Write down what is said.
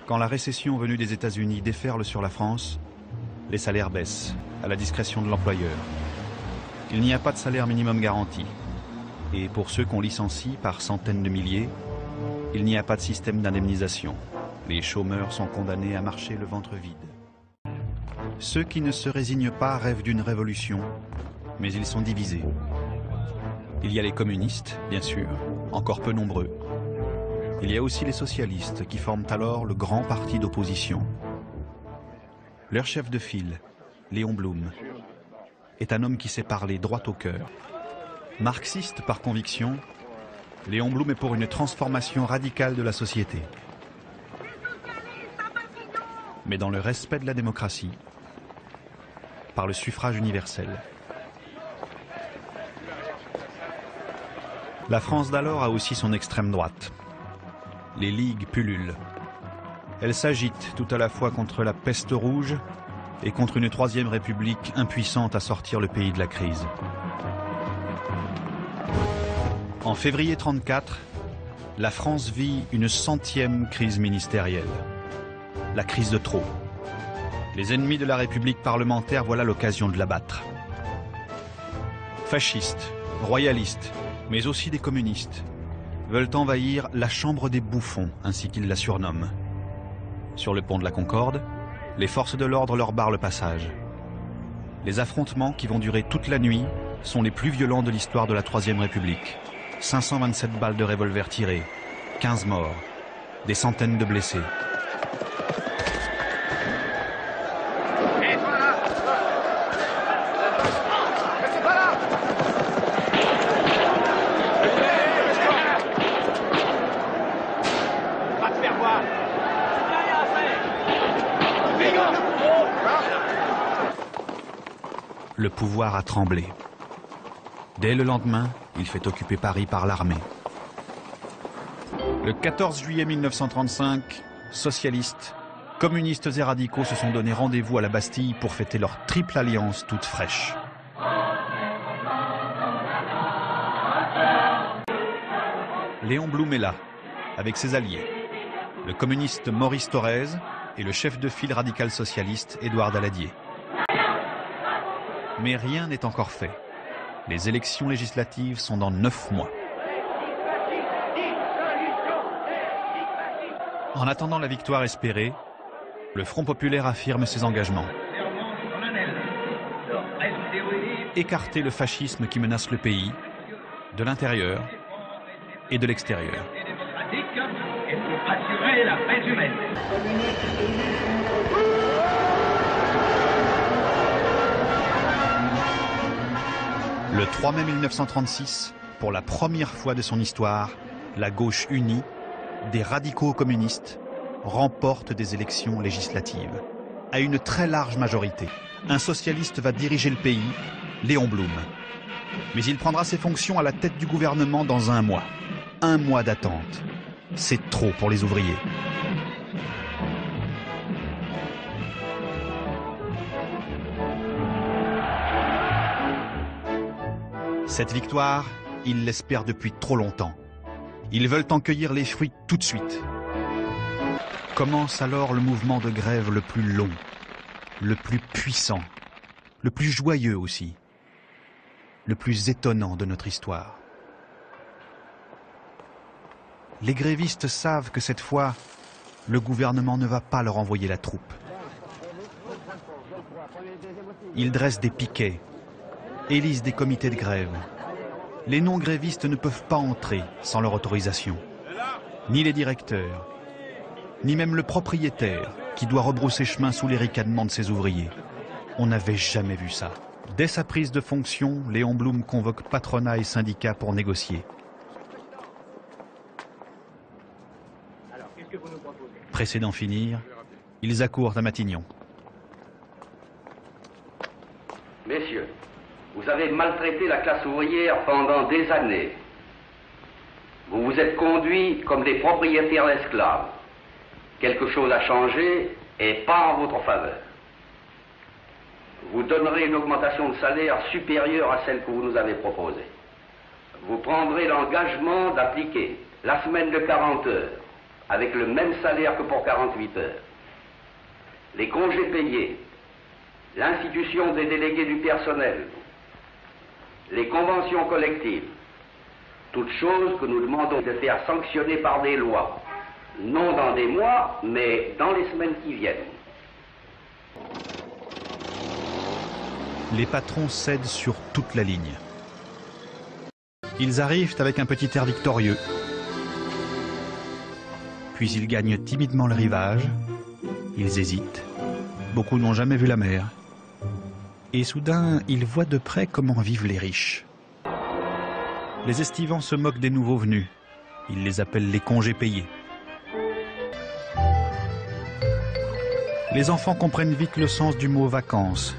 Quand la récession venue des États-Unis déferle sur la France, les salaires baissent, à la discrétion de l'employeur. Il n'y a pas de salaire minimum garanti. Et pour ceux qu'on licencie par centaines de milliers, il n'y a pas de système d'indemnisation. Les chômeurs sont condamnés à marcher le ventre vide. Ceux qui ne se résignent pas rêvent d'une révolution, mais ils sont divisés. Il y a les communistes, bien sûr, encore peu nombreux. Il y a aussi les socialistes qui forment alors le grand parti d'opposition. Leur chef de file, Léon Blum, est un homme qui sait parler droit au cœur. Marxiste par conviction, Léon Blum est pour une transformation radicale de la société. Mais dans le respect de la démocratie, par le suffrage universel. La France d'alors a aussi son extrême droite. Les ligues pullulent. Elles s'agitent tout à la fois contre la peste rouge et contre une troisième république impuissante à sortir le pays de la crise. En février 1934, la France vit une 100e crise ministérielle. La crise de trop. Les ennemis de la République parlementaire voilà l'occasion de l'abattre. Fascistes, royalistes, mais aussi des communistes, veulent envahir la chambre des bouffons, ainsi qu'ils la surnomment. Sur le pont de la Concorde, les forces de l'ordre leur barrent le passage. Les affrontements, qui vont durer toute la nuit, sont les plus violents de l'histoire de la Troisième République. 527 balles de revolver tirées, 15 morts, des centaines de blessés. Le pouvoir a tremblé. Dès le lendemain, il fait occuper Paris par l'armée. Le 14 juillet 1935, socialistes, communistes et radicaux se sont donné rendez-vous à la Bastille pour fêter leur triple alliance toute fraîche. Léon Blum est là, avec ses alliés, le communiste Maurice Thorez et le chef de file radical socialiste Édouard Daladier. Mais rien n'est encore fait. Les élections législatives sont dans 9 mois. En attendant la victoire espérée, le Front populaire affirme ses engagements. Écarter le fascisme qui menace le pays, de l'intérieur et de l'extérieur. Le 3 mai 1936, pour la première fois de son histoire, la gauche unie, des radicaux communistes, remporte des élections législatives. À une très large majorité, un socialiste va diriger le pays, Léon Blum. Mais il prendra ses fonctions à la tête du gouvernement dans 1 mois. 1 mois d'attente. C'est trop pour les ouvriers. Cette victoire, ils l'espèrent depuis trop longtemps. Ils veulent en cueillir les fruits tout de suite. Commence alors le mouvement de grève le plus long, le plus puissant, le plus joyeux aussi, le plus étonnant de notre histoire. Les grévistes savent que cette fois, le gouvernement ne va pas leur envoyer la troupe. Ils dressent des piquets, élisent des comités de grève. Les non-grévistes ne peuvent pas entrer sans leur autorisation. Ni les directeurs, ni même le propriétaire qui doit rebrousser chemin sous les ricanements de ses ouvriers. On n'avait jamais vu ça. Dès sa prise de fonction, Léon Blum convoque patronat et syndicats pour négocier. Pressés d'en finir, ils accourent à Matignon. Messieurs, vous avez maltraité la classe ouvrière pendant des années. Vous vous êtes conduits comme des propriétaires d'esclaves. Quelque chose a changé et pas en votre faveur. Vous donnerez une augmentation de salaire supérieure à celle que vous nous avez proposée. Vous prendrez l'engagement d'appliquer la semaine de 40 heures, avec le même salaire que pour 48 heures. Les congés payés, l'institution des délégués du personnel, les conventions collectives, toutes choses que nous demandons de faire sanctionner par des lois, non dans des mois, mais dans les semaines qui viennent. Les patrons cèdent sur toute la ligne. Ils arrivent avec un petit air victorieux. Puis ils gagnent timidement le rivage. Ils hésitent. Beaucoup n'ont jamais vu la mer. Et soudain, ils voient de près comment vivent les riches. Les estivants se moquent des nouveaux venus. Ils les appellent les congés payés. Les enfants comprennent vite le sens du mot vacances.